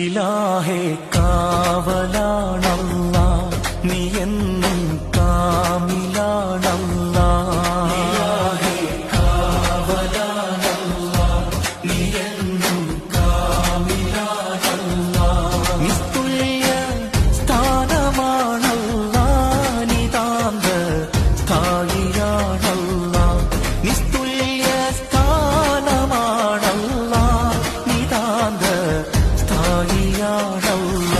ഇലാഹേ കാവലാണല്ലാ, നീ എന്നും കാമിലാണല്ലാ. ഇലാഹേ കാവലാണല്ലാ, നീ എന്നും കാമിലാണല്ലാ. നിസ്തുല്യ സ്ഥാനമാണല്ലാ, നിതാന്ത സ്ഥായിയാണല്ലാ. നിസ്തുല്യ സ്ഥാനമാണല്ലാ, നിതാന്ത സ്ഥായിയാണല്ലാ.